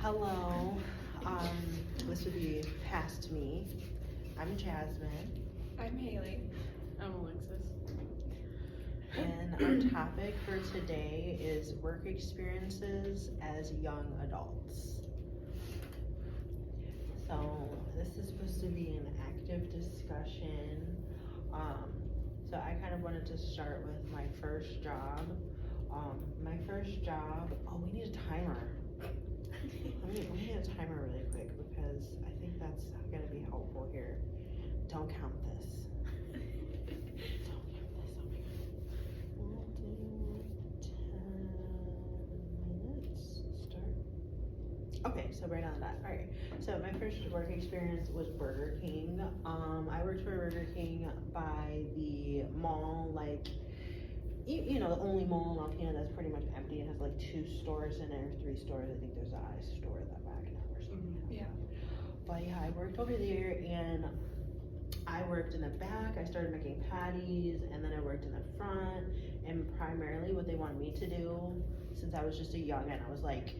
Hello. This would be past me. I'm Jasmine, I'm Haley. I'm Alexis. and our topic for today is work experiences as young adults. So this is supposed to be an active discussion. So I kind of wanted to start with my first job. We need a timer. Let me get a timer really quick because I think that's gonna be helpful here. Don't count this. Don't count this. Oh my god. We'll do 10 minutes. Start. Okay, so right on that. Alright. So my first work experience was Burger King. I worked for Burger King by the mall, like you know, the only mall in Alpena that's pretty much empty. It has like 2 stores in there, 3 stores. I think there's an ice store in that back now or something. Yeah. But yeah, I worked over there and I worked in the back. I started making patties and then I worked in the front. And primarily what they wanted me to do, since I was just a youngin', I was like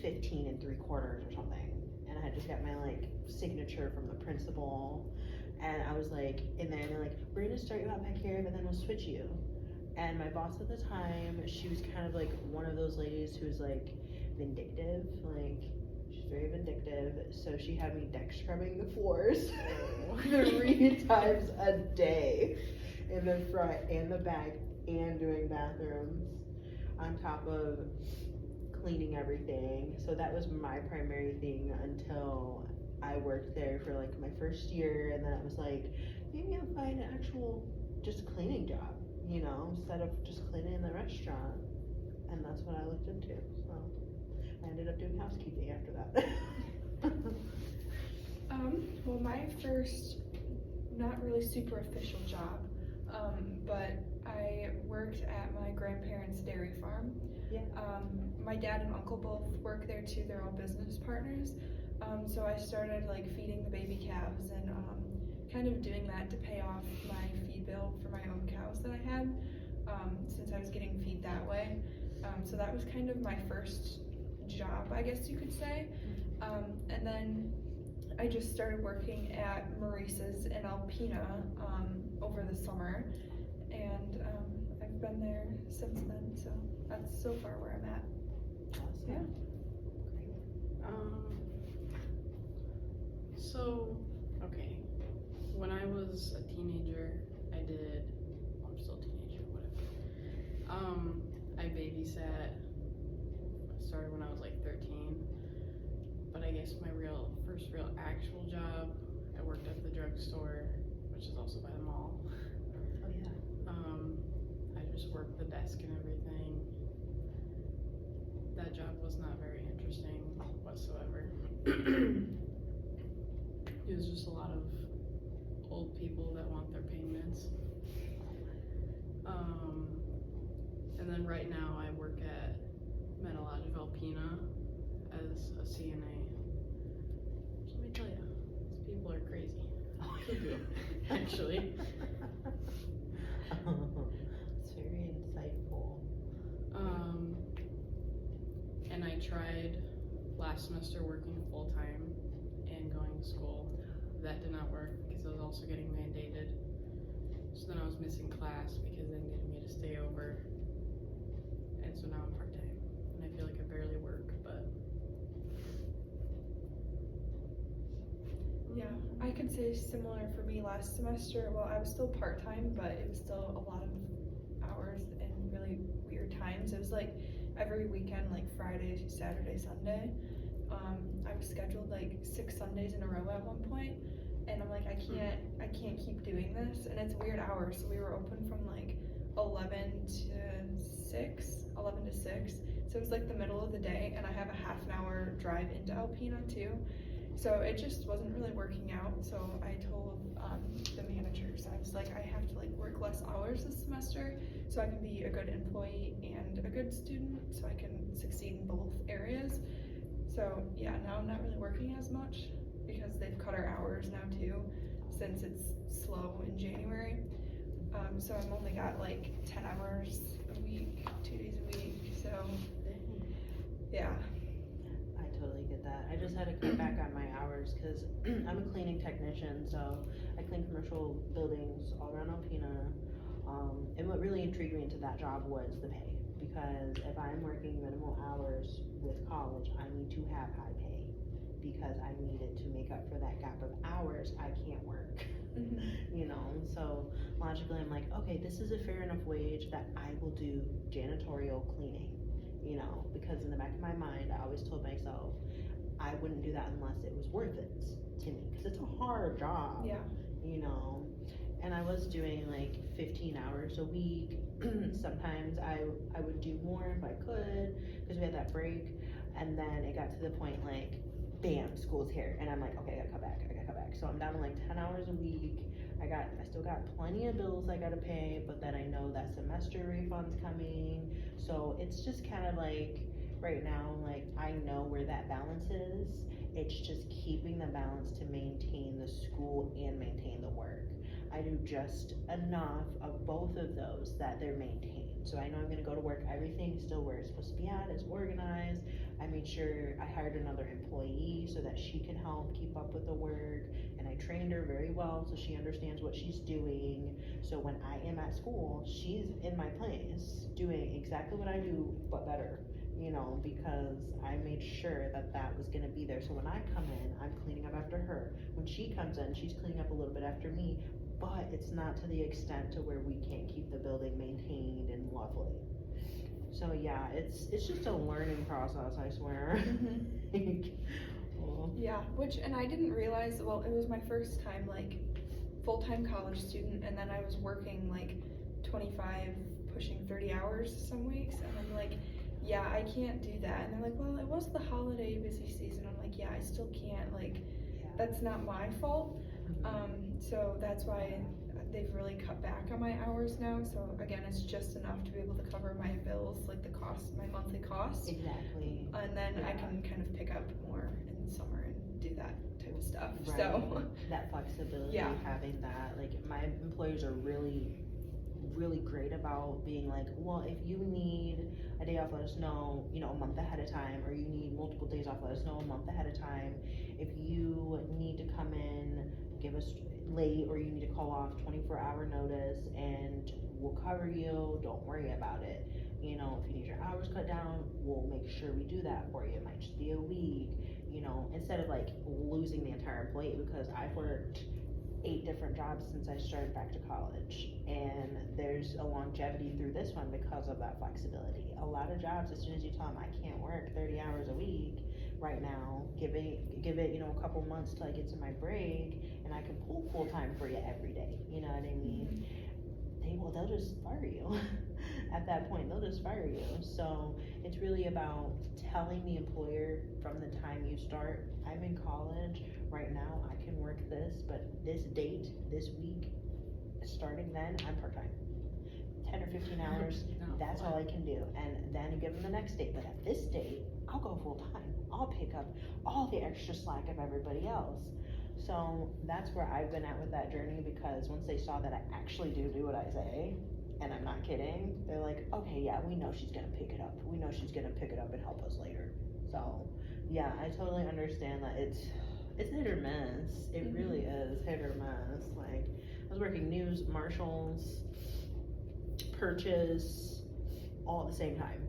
15 3/4 or something. And I had just got my like signature from the principal. And I was like in there and they're like, we're gonna start you out back here, but then we'll switch you. And my boss at the time, she was kind of like one of those ladies who was like vindictive, like she's very vindictive. So she had me deck scrubbing the floors 3 times a day in the front and the back and doing bathrooms on top of cleaning everything. So that was my primary thing until I worked there for like my first year, and then it was like, maybe I'll find an actual just cleaning job, you know, instead of just cleaning in the restaurant. And that's what I looked into. So I ended up doing housekeeping after that. Well, my first, not really super official job, but I worked at my grandparents' dairy farm. Yeah. My dad and uncle both work there too. They're all business partners. So I started like feeding the baby calves and kind of doing that to pay off my feed bill for my own cows that I had, since I was getting feed that way. So that was kind of my first job, I guess you could say. And then I just started working at Maurice's in Alpena over the summer, and I've been there since then, so that's so far where I'm at. Awesome. Yeah. Okay, when I was a teenager, I'm still a teenager, whatever. I babysat. I started when I was like 13, but I guess my first real actual job, I worked at the drugstore, which is also by the mall. Oh yeah. I just worked the desk and everything. That job was not very interesting whatsoever. It was just a lot of old people that want their payments. And then right now I work at Metalodge of Alpena as a CNA. Let me tell you, these people are crazy. Actually. It's very insightful. And I tried last semester working full-time and going to school. That did not work because I was also getting mandated. So then I was missing class because they needed me to stay over. And so now I'm part-time. And I feel like I barely work, but Yeah, I could say similar for me last semester. Well, I was still part-time, but it was still a lot of hours and really weird times. It was like every weekend, like Friday, Saturday, Sunday. I was scheduled like 6 Sundays in a row at one point, and I'm like, I can't keep doing this, and it's weird hours. So we were open from like 11 to 6, so it was like the middle of the day, and I have a half an hour drive into Alpena too. So it just wasn't really working out. So I told the managers, I was like, I have to like work less hours this semester so I can be a good employee and a good student, so I can succeed in both areas. So yeah, now I'm not really working as much because they've cut our hours now too, since it's slow in January. So I've only got like 10 hours a week, 2 days a week. So yeah. I totally get had to cut back on my hours because I'm a cleaning technician, so I clean commercial buildings all around Alpena. And what really intrigued me into that job was the pay, because if I'm working minimal hours with college, I need to have high pay because I need it to make up for that gap of hours I can't work. You know, so logically I'm like, okay, this is a fair enough wage that I will do janitorial cleaning, you know, because in the back of my mind I always told myself I wouldn't do that unless it was worth it to me, because it's a hard job. Yeah. You know, and I was doing like 15 hours a week. Sometimes I would do more if I could because we had that break, and then it got to the point like, bam, school's here, and I'm like, okay, I gotta cut back. So I'm down to like 10 hours a week. I still got plenty of bills I gotta pay, but then I know that semester refund's coming, so it's just kind of like right now, like I know where that balance is. It's just keeping the balance to maintain the school and maintain the work. I do just enough of both of those that they're maintained. So I know I'm gonna go to work, everything's still where it's supposed to be at, it's organized. I made sure I hired another employee so that she can help keep up with the work, and I trained her very well so she understands what she's doing. So when I am at school, she's in my place doing exactly what I do, but better. You know, because I made sure that that was gonna be there. So when I come in, I'm cleaning up after her. When she comes in, she's cleaning up a little bit after me, but it's not to the extent to where we can't keep the building maintained and lovely. So yeah, it's just a learning process, I swear. Well, Yeah, and I didn't realize, well, it was my first time like full-time college student, and then I was working like 25, pushing 30 hours some weeks, and I'm like, yeah, I can't do that. And they're like, well, it was the holiday busy season. I'm like, yeah, I still can't, like, yeah. that's not my fault. So that's why they've really cut back on my hours now. So again, it's just enough to be able to cover my bills, like the cost, my monthly costs. Exactly. And then I Yeah. can kind of pick up more in the summer and do that type of stuff. Right. So That flexibility, Yeah. having that, like my employers are really great about being like, well, if you need a day off, let us know, you know, a month ahead of time, or you need multiple days off, let us know a month ahead of time. If you need to come in, give us late, or you need to call off 24-hour notice, and we'll cover you, don't worry about it. You know, if you need your hours cut down, we'll make sure we do that for you. It might just be a week, you know, instead of like losing the entire employee, because I've worked 8 different jobs since I started back to college, and there's a longevity through this one because of that flexibility. A lot of jobs, as soon as you tell them I can't work 30 hours a week right now, give it, you know, a couple months till I get to my break, and I can pull full time for you every day, you know what I mean? They'll just fire you. At that point, they'll just fire you. So it's really about telling the employer from the time you start, I'm in college right now, I can work this, but this date, this week, starting then, I'm part-time. 10 or 15 hours, that's all I can do. And then give them the next date, but at this date, I'll go full-time. I'll pick up all the extra slack of everybody else. So that's where I've been at with that journey, because once they saw that I actually do what I say, and I'm not kidding, they're like, okay, yeah, we know she's gonna pick it up. We know she's gonna pick it up and help us later. So yeah, I totally understand that it's hit or miss. It really is hit or miss. Like, I was working news, Marshalls, Purchase, all at the same time.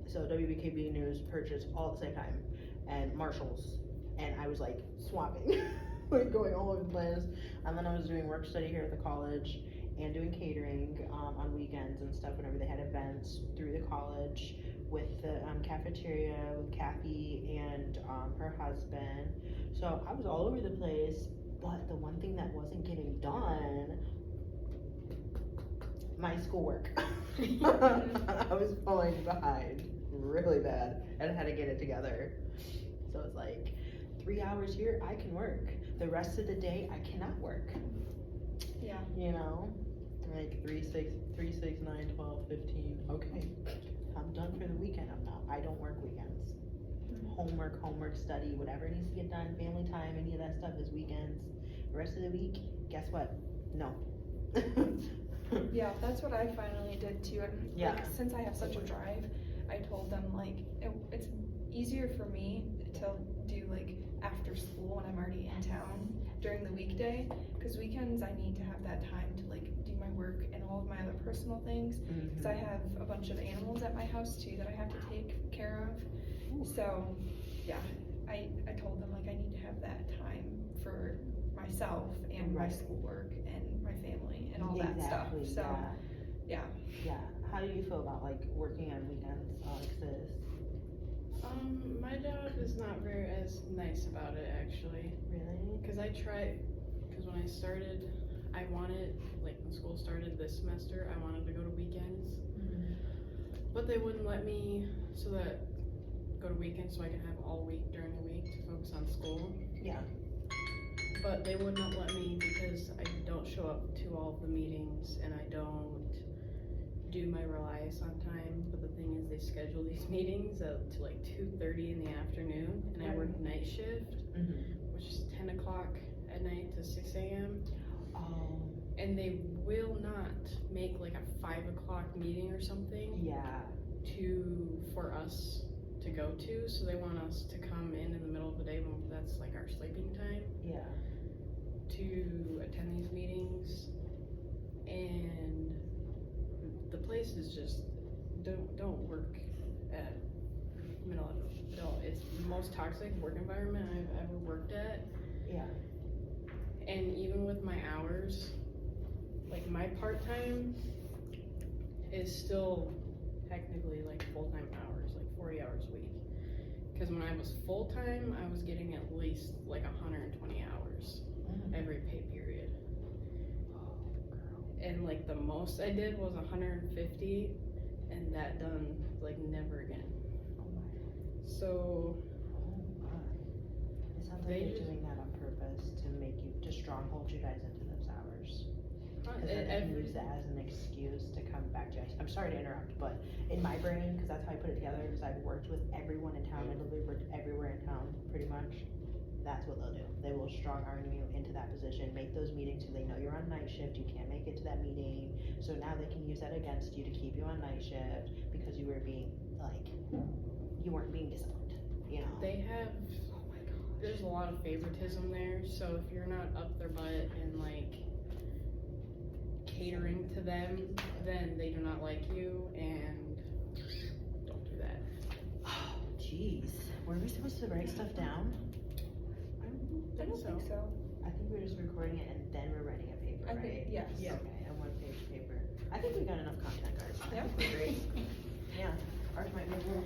So WBKB News, Purchase, all at the same time, and Marshalls, and I was like swapping, like going all over the place. And then I was doing work study here at the college and doing catering on weekends and stuff whenever they had events through the college with the cafeteria with Kathy and her husband. So I was all over the place, but the one thing that wasn't getting done, my schoolwork. I was falling behind really bad and I had to get it together. So it's like 3 hours here, I can work. The rest of the day, I cannot work. Yeah. You know, like 3, 6, 9, 12, 15. Okay, I'm done for the weekend. I don't work weekends. Homework, study, whatever needs to get done, family time, any of that stuff is weekends. The rest of the week, guess what? No. Yeah, that's what I finally did too. And Yeah. like, since I have such a drive, I told them like it's easier for me to do like after school when I'm already in town during the weekday, because weekends I need to have that time to like do my work and all of my other personal things, because I have a bunch of animals at my house too that I have to take care of. So yeah, I told them like I need to have that time for myself and my Right. schoolwork and my family and all that stuff. Exactly, So yeah. Yeah. How do you feel about like working on weekends, Alexis? My job is not very as nice about it actually. Really? Cause when I started, I wanted, like when school started this semester, I wanted to go to weekends. But they wouldn't let me go to weekends so I can have all week during the week to focus on school. Yeah. But they would not let me because I don't show up to all of the meetings and I don't do my Relias on time. But the thing is, they schedule these meetings up to like 2:30 in the afternoon, and I work night shift, which is 10 o'clock at night to 6 a.m. Oh. And they will not make like a 5 o'clock meeting or something Yeah. for us to go to. So they want us to come in the middle of the day when that's like our sleeping time Yeah. to attend these meetings. And the place is just don't work at it's the most toxic work environment I've ever worked at. Yeah. And even with my hours, like my part-time is still technically like full-time hours, like 40 hours a week. Because when I was full-time, I was getting at least like 120 hours every pay period. And like the most I did was 150, and that done like never again. So It sounds like They they're just- doing that on purpose to stronghold you guys into those hours. Because then they can use that as an excuse to come back to you. I'm sorry to interrupt, but in my brain, because that's how I put it together, because I've worked with everyone in town, I literally worked everywhere in town, pretty much. That's what they'll do. They will strong arm you into that position, make those meetings so they know you're on night shift, you can't make it to that meeting. So now they can use that against you to keep you on night shift because you were being, like, you weren't being disciplined, you know? they have, there's a lot of favoritism there. So if you're not up their butt and like catering to them, then they do not like you, and don't do that. Oh, jeez. Were we supposed to write stuff down? I don't think so. I think we're just recording it and then we're writing a paper, I right? think, yes. Yeah. Okay, a one-page paper. I think we got enough content, guys. I Yeah. think we're great. Yeah. Ours might be a little